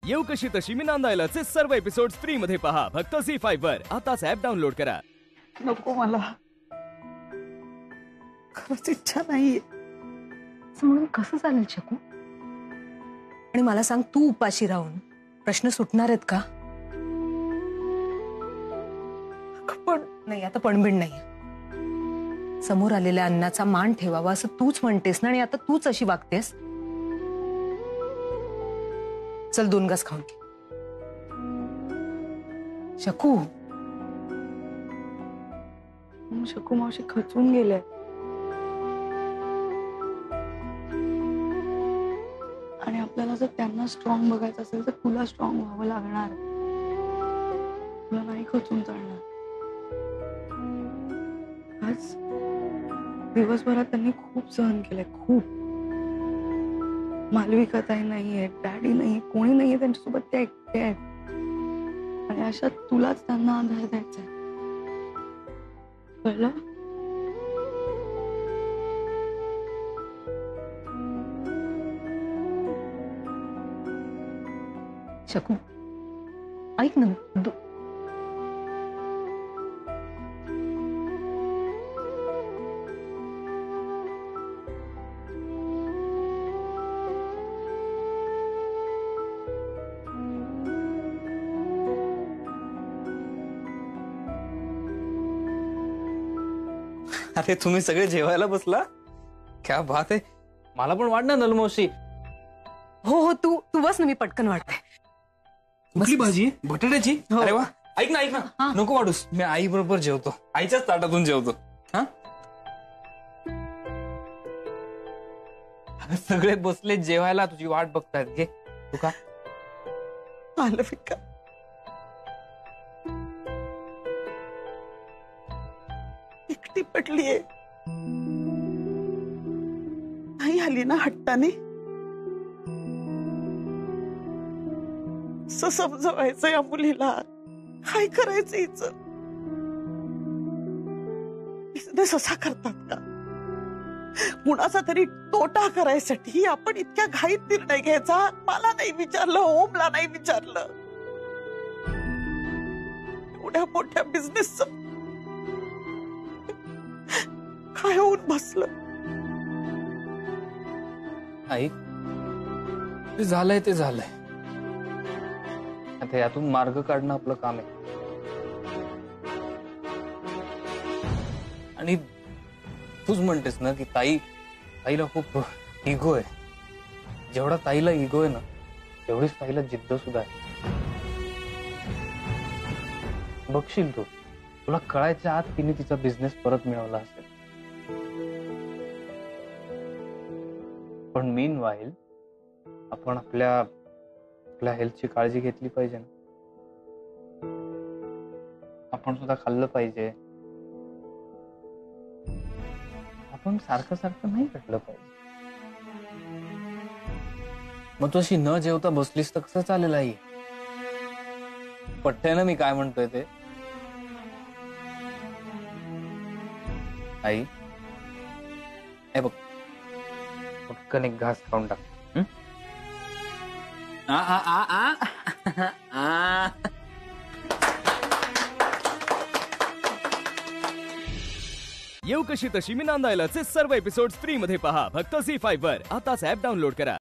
येऊ कशी तशी मी नांदायलाचे सर्व एपिसोड फ्री मध्ये पहा फक्त झी5 वर. आताच ऍप डाउनलोड करा. नको मला खरंच इच्छा नाहीये. म्हणून कसं चालेल शकू? आणि मला सांग, तू उपाशी राहून प्रश्न सुटणार आहेत का? पण नाही, आता पणबिण नाही. समोर आलेल्या अन्नाचा मान ठेवावा असं तूच म्हणतेस ना, आणि आता तूच अशी वागतेस. चल 2 घास खाऊन घे. शकू, शकू मावशी खचून गेले. आणि आपल्याला जर त्यांना स्ट्रॉंग बघायचं असेल तर तुला स्ट्रॉंग व्हावं लागणार. तुला नाही खचून चालणार. आज दिवसभरात त्यांनी खूप सहन केलंय, खूप. मालविका ताई नाहीये, डॅडी नाही, कोणी नाहीये त्यांच्यासोबत. ते एकटे आहेत. आणि अशा तुलाच त्यांना आधार द्यायचा आहे. कळलं? शकू ऐक ना. अरे तुम्ही सगळे जेवायला बसला? क्या बात आहे. मला पण वाढ ना नलमोशी. हो हो, तू बस ना, मी पटकन वाढते. कुठली भाजी? बटाट्याची? हो. अरे वा. ऐक ना नको वाढूस. मी आई बरोबर जेवतो, आईच्याच ताटातून जेवतो. हा, सगळे बसले जेवायला, तुझी वाट बघतायत. घे तू का. मालविका एकटी पडलीये. नाही आली ना हट्टाने. असं समजवायचं या मुलीला. काय करायचं हिचं? बिझनेस असा करतात का? कुणाचा तरी तोटा करायसाठी आपण इतक्या घाईत निर्णय घ्यायचा? मला नाही विचारलं, ओमला नाही विचारलं. एवढ्या मोठ्या बिझनेसचं काय होऊन बसलं? आई, ते झालंय ते झालंय. आता यातून मार्ग काढणं आपलं काम आहे. आणि तूच म्हणतेस ना की ताईला खूप इगो आहे. जेवढा ताईला इगो आहे ना, तेवढीच ताईला जिद्द सुद्धा आहे. बघशील तू, तुला कळायच्या आत तिने तिचा बिझनेस परत मिळवला असेल. पण मीन वाईल आपण आपल्या हेल्थची काळजी घेतली पाहिजे ना. आपण सुद्धा खाल्लं पाहिजे. आपण सारखं सारखं नाही खाल्लं पाहिजे. मग तू अशी न जेवता बसलीस तर कसं चालेल आई? पटतंय ना मी काय म्हणतोय ते? आई, हे बघ, पटकन एक घास खाऊन टाक. येऊ कशी तशी मी नांदायलाचे सर्व एपिसोड फ्री मध्ये पहा फक्त झी5 वर. आताच ऍप डाउनलोड करा.